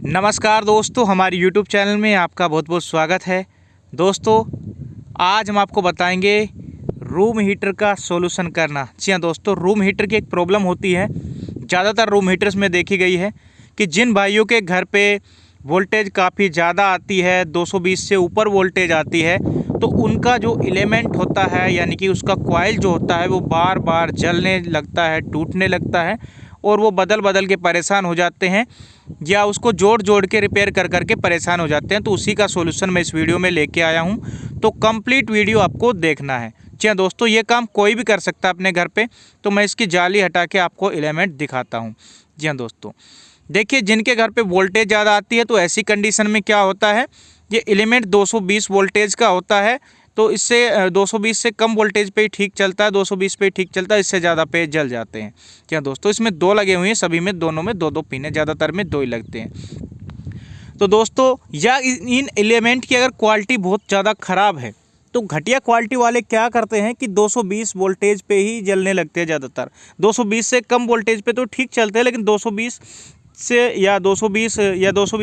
नमस्कार दोस्तों, हमारे YouTube चैनल में आपका बहुत बहुत स्वागत है। दोस्तों, आज हम आपको बताएंगे रूम हीटर का सॉल्यूशन करना। जी हाँ दोस्तों, रूम हीटर की एक प्रॉब्लम होती है, ज़्यादातर रूम हीटर्स में देखी गई है कि जिन भाइयों के घर पे वोल्टेज काफ़ी ज़्यादा आती है, 220 से ऊपर वोल्टेज आती है, तो उनका जो एलिमेंट होता है यानी कि उसका कॉइल जो होता है वो बार बार जलने लगता है, टूटने लगता है और वो बदल बदल के परेशान हो जाते हैं या उसको जोड़ जोड़ के रिपेयर कर करके परेशान हो जाते हैं। तो उसी का सॉल्यूशन मैं इस वीडियो में लेके आया हूँ, तो कंप्लीट वीडियो आपको देखना है। जी हाँ दोस्तों, ये काम कोई भी कर सकता है अपने घर पे। तो मैं इसकी जाली हटा के आपको एलिमेंट दिखाता हूँ। जी हाँ दोस्तों, देखिए, जिनके घर पे वोल्टेज ज़्यादा आती है तो ऐसी कंडीशन में क्या होता है, ये एलिमेंट 220 वोल्टेज का होता है। तो इससे 220 से कम वोल्टेज पे ही ठीक चलता है, 220 पे ही ठीक चलता है, इससे ज़्यादा पे जल जाते हैं। क्या दोस्तों, इसमें दो लगे हुए हैं, सभी में दोनों में दो दो पिन है, ज़्यादातर में दो ही लगते हैं। तो दोस्तों, या इन एलिमेंट की अगर क्वालिटी बहुत ज़्यादा ख़राब है तो घटिया क्वालिटी वाले क्या करते हैं कि 220 वोल्टेज पे ही जलने लगते हैं ज़्यादातर। 220 से कम वोल्टेज पे तो ठीक चलते हैं, लेकिन 220 से या 220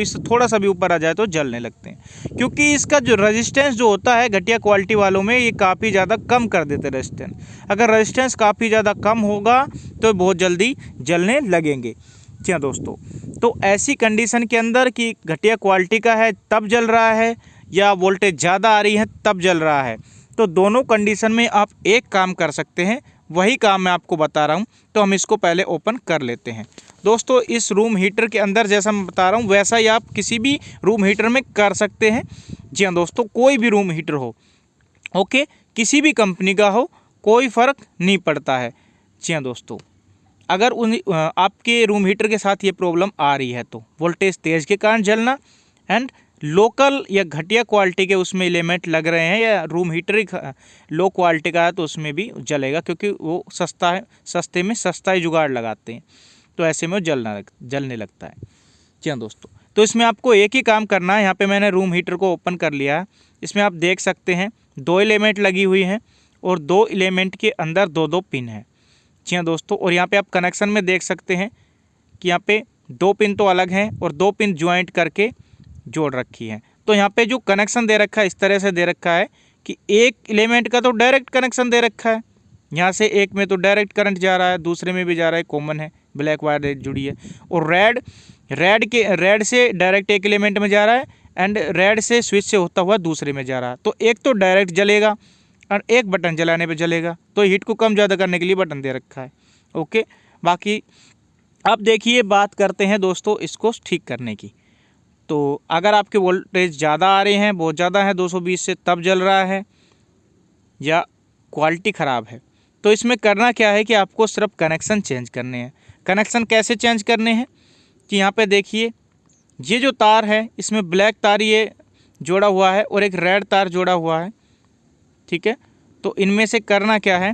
से थोड़ा सा भी ऊपर आ जाए तो जलने लगते हैं, क्योंकि इसका जो रेजिस्टेंस जो होता है घटिया क्वालिटी वालों में, ये काफ़ी ज़्यादा कम कर देते हैं रेजिस्टेंस। अगर रेजिस्टेंस काफ़ी ज़्यादा कम होगा तो बहुत जल्दी जलने लगेंगे। जी हाँ दोस्तों, तो ऐसी कंडीशन के अंदर कि घटिया क्वालिटी का है तब जल रहा है या वोल्टेज ज़्यादा आ रही है तब जल रहा है, तो दोनों कंडीशन में आप एक काम कर सकते हैं, वही काम मैं आपको बता रहा हूँ। तो हम इसको पहले ओपन कर लेते हैं। दोस्तों, इस रूम हीटर के अंदर जैसा मैं बता रहा हूँ वैसा ही आप किसी भी रूम हीटर में कर सकते हैं। जी हाँ दोस्तों, कोई भी रूम हीटर हो, ओके, किसी भी कंपनी का हो, कोई फ़र्क नहीं पड़ता है। जी हाँ दोस्तों, अगर आपके रूम हीटर के साथ ये प्रॉब्लम आ रही है तो वोल्टेज तेज़ के कारण जलना, एंड लोकल या घटिया क्वालिटी के उसमें एलिमेंट लग रहे हैं, या रूम हीटर ही लो क्वालिटी का है तो उसमें भी जलेगा, क्योंकि वो सस्ता है, सस्ते में सस्ता ही जुगाड़ लगाते हैं, तो ऐसे में वो जलने लगता है। जी हाँ दोस्तों, तो इसमें आपको एक ही काम करना है। यहाँ पे मैंने रूम हीटर को ओपन कर लिया है। इसमें आप देख सकते हैं दो एलिमेंट लगी हुई हैं और दो एलिमेंट के अंदर दो दो पिन है। जी हाँ दोस्तों, और यहाँ पे आप कनेक्शन में देख सकते हैं कि यहाँ पे दो पिन तो अलग हैं और दो पिन ज्वाइंट करके जोड़ रखी है। तो यहाँ पे जो कनेक्शन दे रखा है इस तरह से दे रखा है कि एक एलिमेंट का तो डायरेक्ट कनेक्शन दे रखा है, यहाँ से एक में तो डायरेक्ट करंट जा रहा है, दूसरे में भी जा रहा है, कॉमन है, ब्लैक वायर जुड़ी है। और रेड से डायरेक्ट एक एलिमेंट में जा रहा है एंड रेड से स्विच से होता हुआ दूसरे में जा रहा है। तो एक तो डायरेक्ट जलेगा और एक बटन जलाने पे जलेगा, तो हीट को कम ज़्यादा करने के लिए बटन दे रखा है। ओके, बाकी अब देखिए, बात करते हैं दोस्तों इसको ठीक करने की। तो अगर आपके वोल्टेज ज़्यादा आ रहे हैं, बहुत ज़्यादा है 220 से, तब जल रहा है या क्वालिटी ख़राब है, तो इसमें करना क्या है कि आपको सिर्फ कनेक्शन चेंज करने हैं। कनेक्शन कैसे चेंज करने हैं कि यहाँ पे देखिए, ये जो तार है इसमें ब्लैक तार ये जोड़ा हुआ है और एक रेड तार जोड़ा हुआ है, ठीक है। तो इनमें से करना क्या है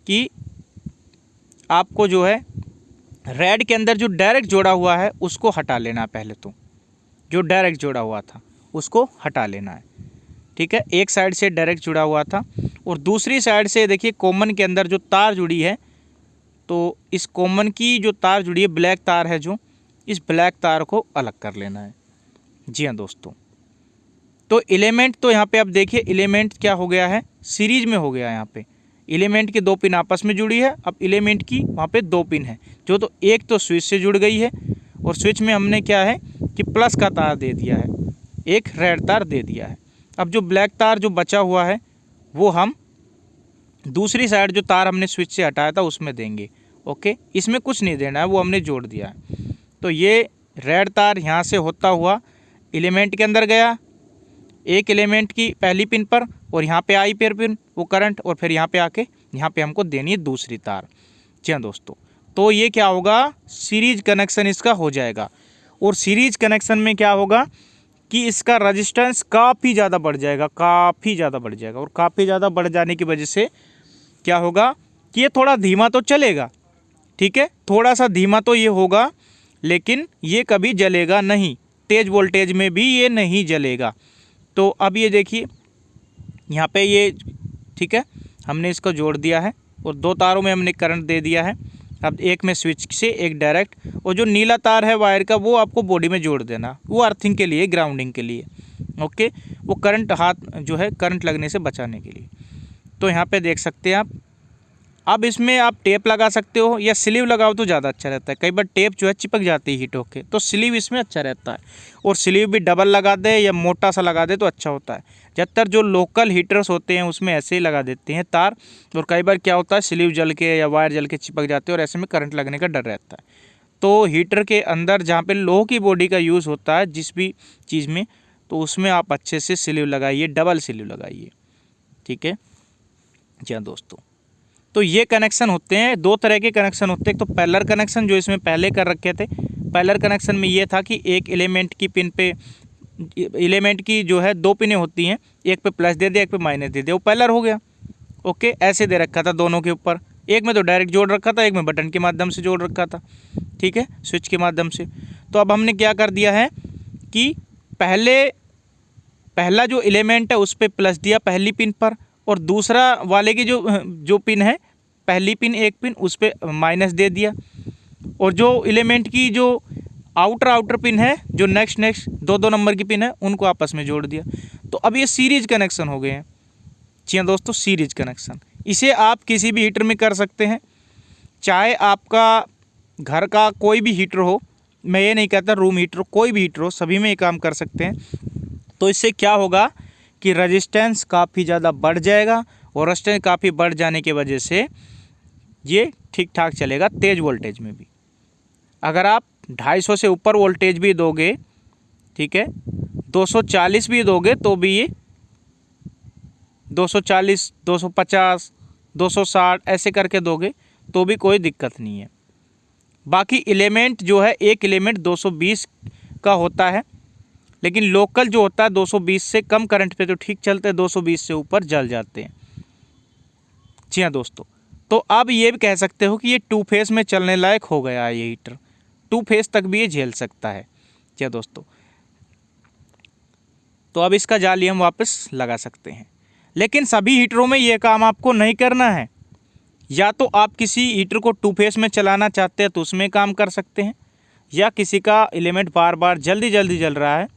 कि आपको जो है रेड के अंदर जो डायरेक्ट जोड़ा हुआ है उसको हटा लेना है। पहले तो जो डायरेक्ट जोड़ा हुआ था उसको हटा लेना है, ठीक है। एक साइड से डायरेक्ट जुड़ा हुआ था और दूसरी साइड से देखिए कॉमन के अंदर जो तार जुड़ी है, तो इस कॉमन की जो तार जुड़ी है, ब्लैक तार है जो, इस ब्लैक तार को अलग कर लेना है। जी हाँ दोस्तों, तो एलिमेंट तो यहाँ पे आप देखिए एलिमेंट क्या हो गया है, सीरीज में हो गया। यहाँ पे एलिमेंट की दो पिन आपस में जुड़ी है, अब एलिमेंट की वहाँ पे दो पिन है, जो तो एक तो स्विच से जुड़ गई है और स्विच में हमने क्या है कि प्लस का तार दे दिया है, एक रेड तार दे दिया है। अब जो ब्लैक तार जो बचा हुआ है वो हम दूसरी साइड जो तार हमने स्विच से हटाया था उसमें देंगे। ओके, इसमें कुछ नहीं देना है, वो हमने जोड़ दिया है। तो ये रेड तार यहाँ से होता हुआ एलिमेंट के अंदर गया, एक एलिमेंट की पहली पिन पर, और यहाँ पे आई पेयर पिन वो करंट, और फिर यहाँ पे आके यहाँ पे हमको देनी है दूसरी तार। जी हाँ दोस्तों, तो ये क्या होगा, सीरीज कनेक्शन इसका हो जाएगा। और सीरीज कनेक्शन में क्या होगा कि इसका रेजिस्टेंस काफ़ी ज़्यादा बढ़ जाएगा, काफ़ी ज़्यादा बढ़ जाएगा। और काफ़ी ज़्यादा बढ़ जाने की वजह से क्या होगा कि ये थोड़ा धीमा तो चलेगा, ठीक है, थोड़ा सा धीमा तो ये होगा, लेकिन ये कभी जलेगा नहीं, तेज़ वोल्टेज में भी ये नहीं जलेगा। तो अब ये देखिए यहाँ पे ये, ठीक है, हमने इसको जोड़ दिया है और दो तारों में हमने करंट दे दिया है। अब एक में स्विच से एक डायरेक्ट, और जो नीला तार है वायर का वो आपको बॉडी में जोड़ देना, वो अर्थिंग के लिए, ग्राउंडिंग के लिए। ओके, वो करंट हाथ जो है करंट लगने से बचाने के लिए। तो यहाँ पे देख सकते हैं आप। अब इसमें आप टेप लगा सकते हो या स्लीव लगाओ तो ज़्यादा अच्छा रहता है। कई बार टेप जो है चिपक जाती है हीट होके, तो स्लीव इसमें अच्छा रहता है। और स्लीव भी डबल लगा दे या मोटा सा लगा दे तो अच्छा होता है। ज़्यादातर जो लोकल हीटर्स होते हैं उसमें ऐसे ही लगा देते हैं तार, और कई बार क्या होता है स्लीव जल के या वायर जल के चिपक जाते हैं और ऐसे में करंट लगने का डर रहता है। तो हीटर के अंदर जहाँ पे लोहे की बॉडी का यूज़ होता है जिस भी चीज़ में, तो उसमें आप अच्छे से स्लीव लगाइए, डबल स्लीव लगाइए। ठीक है जी हाँ दोस्तों। तो ये कनेक्शन होते हैं, दो तरह के कनेक्शन होते हैं। एक तो पैरेलल कनेक्शन जो इसमें पहले कर रखे थे। पैरेलल कनेक्शन में ये था कि एक एलिमेंट की पिन पे, एलिमेंट की जो है दो पिनें होती हैं, एक पे प्लस दे दिया एक पे माइनस दे दिया, वो पैरेलल हो गया। ओके, ऐसे दे रखा था दोनों के ऊपर। एक में तो डायरेक्ट जोड़ रखा था, एक में बटन के माध्यम से जोड़ रखा था। ठीक है, स्विच के माध्यम से। तो अब हमने क्या कर दिया है कि पहला जो एलिमेंट है उस पर प्लस दिया पहली पिन पर, और दूसरा वाले की जो पिन है, पहली पिन एक पिन उस पर माइनस दे दिया, और जो एलिमेंट की जो आउटर पिन है, जो नेक्स्ट दो नंबर की पिन है, उनको आपस में जोड़ दिया। तो अब ये सीरीज कनेक्शन हो गए हैं। जी हाँ दोस्तों, सीरीज कनेक्शन। इसे आप किसी भी हीटर में कर सकते हैं, चाहे आपका घर का कोई भी हीटर हो। मैं ये नहीं कहता रूम हीटर हो, कोई भी हीटर हो, सभी में ये काम कर सकते हैं। तो इससे क्या होगा कि रेजिस्टेंस काफ़ी ज़्यादा बढ़ जाएगा, और रेजिस्टेंस काफ़ी बढ़ जाने की वजह से ये ठीक ठाक चलेगा तेज़ वोल्टेज में भी। अगर आप 250 से ऊपर वोल्टेज भी दोगे, ठीक है, 240 भी दोगे तो भी ये 240, 250, 260 ऐसे करके दोगे तो भी कोई दिक्कत नहीं है। बाकी एलिमेंट जो है, एक एलिमेंट 220 का होता है, लेकिन लोकल जो होता है 220 से कम करंट पे तो ठीक चलते हैं, 220 से ऊपर जल जाते हैं। जी हाँ दोस्तों। तो अब ये भी कह सकते हो कि ये 2 फेस में चलने लायक हो गया है। ये हीटर 2 फेस तक भी ये झेल सकता है। जी हाँ दोस्तों। तो अब इसका जाली हम वापस लगा सकते हैं, लेकिन सभी हीटरों में ये काम आपको नहीं करना है। या तो आप किसी हीटर को 2 फेस में चलाना चाहते हैं तो उसमें काम कर सकते हैं, या किसी का एलिमेंट बार बार जल्दी जल रहा है,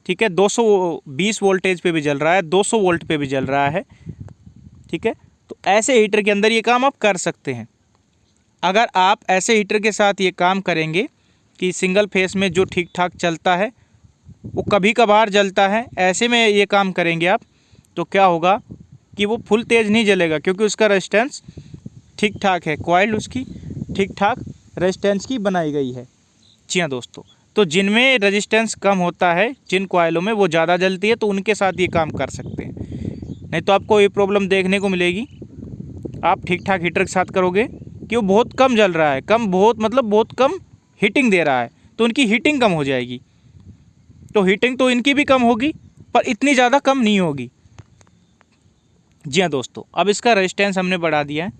ठीक है, 220 वोल्टेज पे भी जल रहा है, 200 वोल्ट पे भी जल रहा है, ठीक है, तो ऐसे हीटर के अंदर ये काम आप कर सकते हैं। अगर आप ऐसे हीटर के साथ ये काम करेंगे कि सिंगल फेस में जो ठीक ठाक चलता है वो कभी कभार जलता है, ऐसे में ये काम करेंगे आप, तो क्या होगा कि वो फुल तेज़ नहीं जलेगा, क्योंकि उसका रेजिस्टेंस ठीक ठाक है, कॉइल उसकी ठीक ठाक रेजिस्टेंस की बनाई गई है। जी हाँ दोस्तों। तो जिनमें रेजिस्टेंस कम होता है, जिन कॉइलों में वो ज़्यादा जलती है, तो उनके साथ ये काम कर सकते हैं। नहीं तो आपको ये प्रॉब्लम देखने को मिलेगी, आप ठीक ठाक हीटर के साथ करोगे कि वो बहुत कम जल रहा है, बहुत कम हीटिंग दे रहा है, तो उनकी हीटिंग कम हो जाएगी। तो हीटिंग तो इनकी भी कम होगी, पर इतनी ज़्यादा कम नहीं होगी। जी हाँ दोस्तों। अब इसका रेजिस्टेंस हमने बढ़ा दिया है,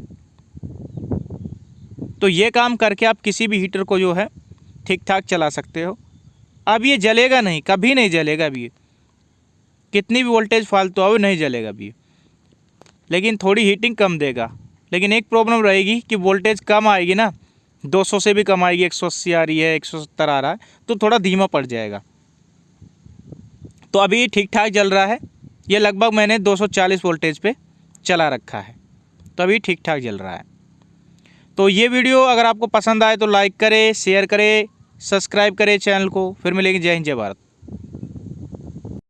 तो ये काम करके आप किसी भी हीटर को जो है ठीक ठाक चला सकते हो। अब ये जलेगा नहीं, कभी नहीं जलेगा अब ये, कितनी भी वोल्टेज फालतू आओ नहीं जलेगा अब ये, लेकिन थोड़ी हीटिंग कम देगा। लेकिन एक प्रॉब्लम रहेगी कि वोल्टेज कम आएगी ना, 200 से भी कम आएगी, 180 आ रही है, 170 आ रहा है, तो थोड़ा धीमा पड़ जाएगा। तो अभी ये ठीक ठाक जल रहा है, ये लगभग मैंने 240 वोल्टेज पे चला रखा है, तो अभी ठीक ठाक जल रहा है। तो ये वीडियो अगर आपको पसंद आए तो लाइक करें, शेयर करें, सब्सक्राइब करें चैनल को। फिर मिलेंगे। जय हिंद, जय भारत।